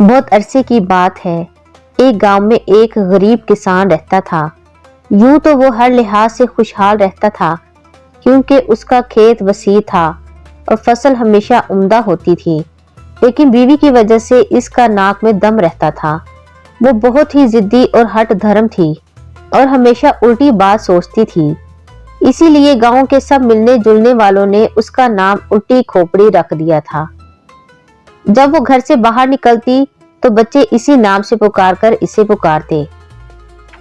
بہت عرصے کی بات ہے، ایک گاؤں میں ایک غریب کسان رہتا تھا۔ یوں تو وہ ہر لحاظ سے خوشحال رہتا تھا، کیونکہ اس کا کھیت وسیع تھا اور فصل ہمیشہ عمدہ ہوتی تھی، لیکن بیوی کی وجہ سے اس کا ناک میں دم رہتا تھا۔ وہ بہت ہی ضدی اور ہٹ دھرم تھی اور ہمیشہ الٹی بات سوچتی تھی۔ اسی لیے گاؤں کے سب ملنے جلنے والوں نے اس کا نام الٹی کھوپڑی رکھ دیا تھا۔ جب وہ گھر سے باہر نکلتی تو بچے اسی نام سے پکار کر اسے پکارتے،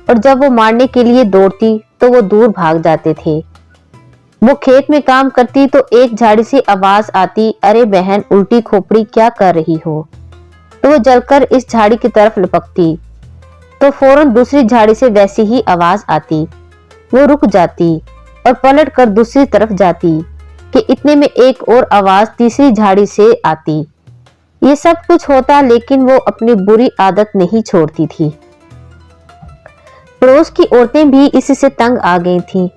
اور جب وہ مارنے کے لیے دوڑتی تو وہ دور بھاگ جاتے تھے۔ وہ کھیت میں کام کرتی تو ایک جھاڑی سے آواز آتی، ارے بہن الٹی کھوپڑی کیا کر رہی ہو؟ تو وہ جل کر اس جھاڑی کی طرف لپکتی تو فوراً دوسری جھاڑی سے ویسی ہی آواز آتی۔ وہ رک جاتی اور پلٹ کر دوسری طرف جاتی کہ اتنے میں ایک اور آواز تیسری جھاڑی سے آتی۔ یہ سب کچھ ہوتا لیکن وہ اپنی بری عادت نہیں چھوڑتی تھی۔ پڑوس کی عورتیں بھی اسی سے تنگ آ گئی تھیں۔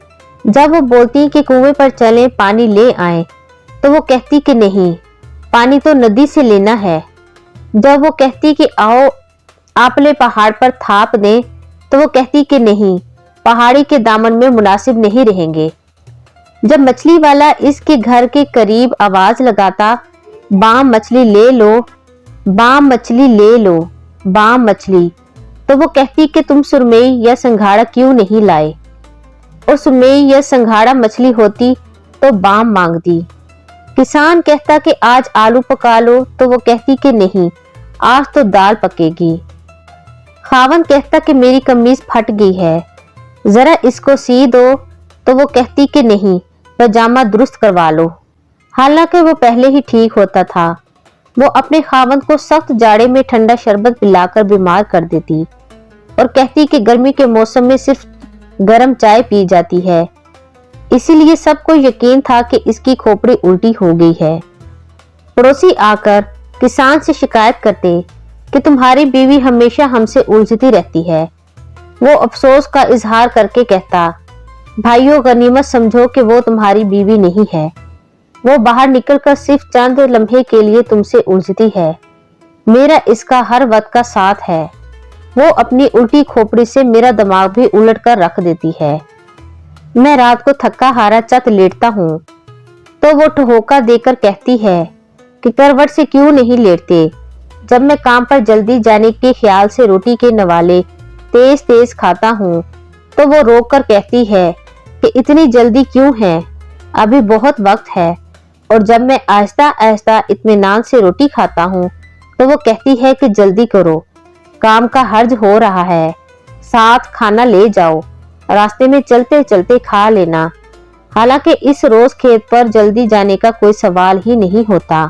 جب وہ بولتی کہ کنویں پر چلیں پانی لے آئیں تو وہ کہتی کہ نہیں، پانی تو ندی سے لینا ہے۔ جب وہ کہتی کہ آؤ آپلے پہاڑ پر تھاپ دیں تو وہ کہتی کہ نہیں، پہاڑی کے دامن میں مناسب نہیں رہیں گے۔ جب مچھلی والا اس کے گھر کے قریب آواز لگاتا، بام مچھلی لے لو، بام مچھلی لے لو، بام مچھلی، تو وہ کہتی کہ تم سرمئی یا سنگھاڑا کیوں نہیں لائے؟ اور سرمئی یا سنگھاڑا مچھلی ہوتی تو بام مانگتی۔ کسان کہتا کہ آج آلو پکا لو تو وہ کہتی کہ نہیں، آج تو دال پکے گی۔ خاوند کہتا کہ میری قمیض پھٹ گئی ہے، ذرا اس کو سی دو تو وہ کہتی کہ نہیں، پاجامہ درست کروا لو۔ حالانکہ وہ پہلے ہی ٹھیک ہوتا تھا۔ وہ اپنے خاوند کو سخت جاڑے میں ٹھنڈا شربت پلا کر بیمار کر دیتی اور کہتی کہ گرمی کے موسم میں صرف گرم چائے پی جاتی ہے، اسی لیے سب کو یقین تھا کہ اس کی کھوپڑی الٹی ہو گئی ہے۔ پڑوسی آ کر کسان سے شکایت کرتے کہ تمہاری بیوی ہمیشہ ہم سے الجھتی رہتی ہے۔ وہ افسوس کا اظہار کر کے کہتا، بھائیو غنیمت سمجھو کہ وہ تمہاری بیوی نہیں ہے، وہ باہر نکل کر صرف چند لمحے کے لیے تم سے الجھتی ہے، میرا اس کا ہر وقت کا ساتھ ہے، وہ اپنی الٹی کھوپڑی سے میرا دماغ بھی الٹ کر رکھ دیتی ہے۔ میں رات کو تھکا ہارا چت لیٹتا ہوں تو وہ ٹھہوکا دے کر کہتی ہے کہ کروٹ سے کیوں نہیں لیٹتے؟ جب میں کام پر جلدی جانے کے خیال سے روٹی کے نوالے تیز تیز کھاتا ہوں تو وہ روک کر کہتی ہے کہ اتنی جلدی کیوں ہے، ابھی بہت وقت ہے۔ اور جب میں آہستہ آہستہ اطمینان سے روٹی کھاتا ہوں تو وہ کہتی ہے کہ جلدی کرو، کام کا حرج ہو رہا ہے، ساتھ کھانا لے جاؤ، راستے میں چلتے چلتے کھا لینا۔ حالانکہ اس روز کھیت پر جلدی جانے کا کوئی سوال ہی نہیں ہوتا۔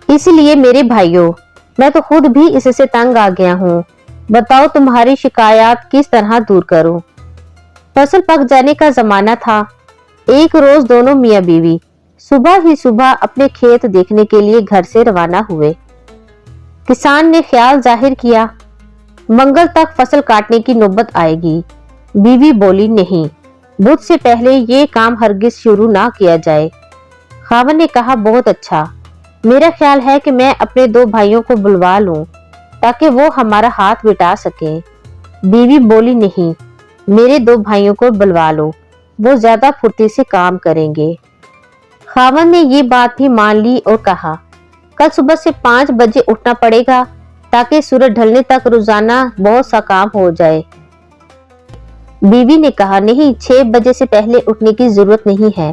اس لیے میرے بھائیوں، میں تو خود بھی اس سے تنگ آ گیا ہوں، بتاؤ تمہاری شکایات کس طرح دور کروں؟ فصل پک جانے کا زمانہ تھا۔ ایک روز دونوں میاں بیوی صبح ہی صبح اپنے کھیت دیکھنے کے لیے گھر سے روانہ ہوئے۔ کسان نے خیال ظاہر کیا، منگل تک فصل کاٹنے کی نوبت آئے گی۔ بیوی بولی، نہیں، بدھ سے پہلے یہ کام ہرگز شروع نہ کیا جائے۔ خاوند نے کہا، بہت اچھا، میرا خیال ہے کہ میں اپنے دو بھائیوں کو بلوا لوں تاکہ وہ ہمارا ہاتھ بٹا سکیں۔ بیوی بولی، نہیں، میرے دو بھائیوں کو بلوا لو، وہ زیادہ پھرتی سے کام کریں گے۔ خاوند نے یہ بات بھی مان لی اور کہا، کل صبح سے 5 بجے اٹھنا پڑے گا تاکہ سورج ڈھلنے تک روزانہ بہت سا کام ہو جائے۔ بیوی نے کہا، نہیں، 6 بجے سے پہلے اٹھنے کی ضرورت نہیں ہے،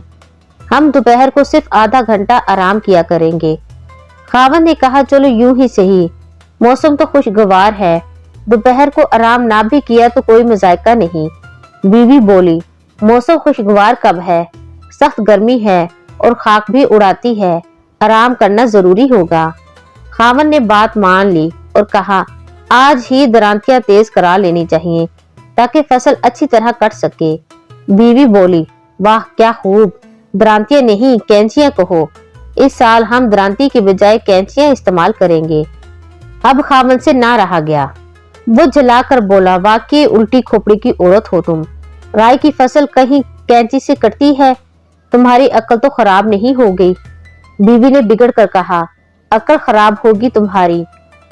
ہم دوپہر کو صرف آدھا گھنٹہ آرام کیا کریں گے۔ خاوند نے کہا، چلو یوں ہی صحیح، موسم تو خوشگوار ہے، دوپہر کو آرام نہ بھی کیا تو کوئی مذائقہ نہیں۔ بیوی بولی، موسم خوشگوار کب ہے، سخت گرمی ہے اور خاک بھی اڑاتی ہے، آرام کرنا ضروری ہوگا۔ خاوند نے بات مان لی اور کہا، آج ہی درانتیاں تیز کرا لینی چاہیے تاکہ فصل اچھی طرح کٹ سکے۔ بیوی بولی، واہ کیا خوب، درانتیاں نہیں کینچیاں کہو، اس سال ہم درانتی کی بجائے کینچیاں استعمال کریں گے۔ اب خاوند سے نہ رہا گیا، وہ جلا کر بولا، واقعی الٹی کھوپڑی کی عورت ہو تم، رائے کی فصل کہیں کینچی سے کٹتی ہے، تمہاری عقل تو خراب نہیں ہو گئی؟ بیوی نے بگڑ کر کہا، عقل خراب ہوگی تمہاری،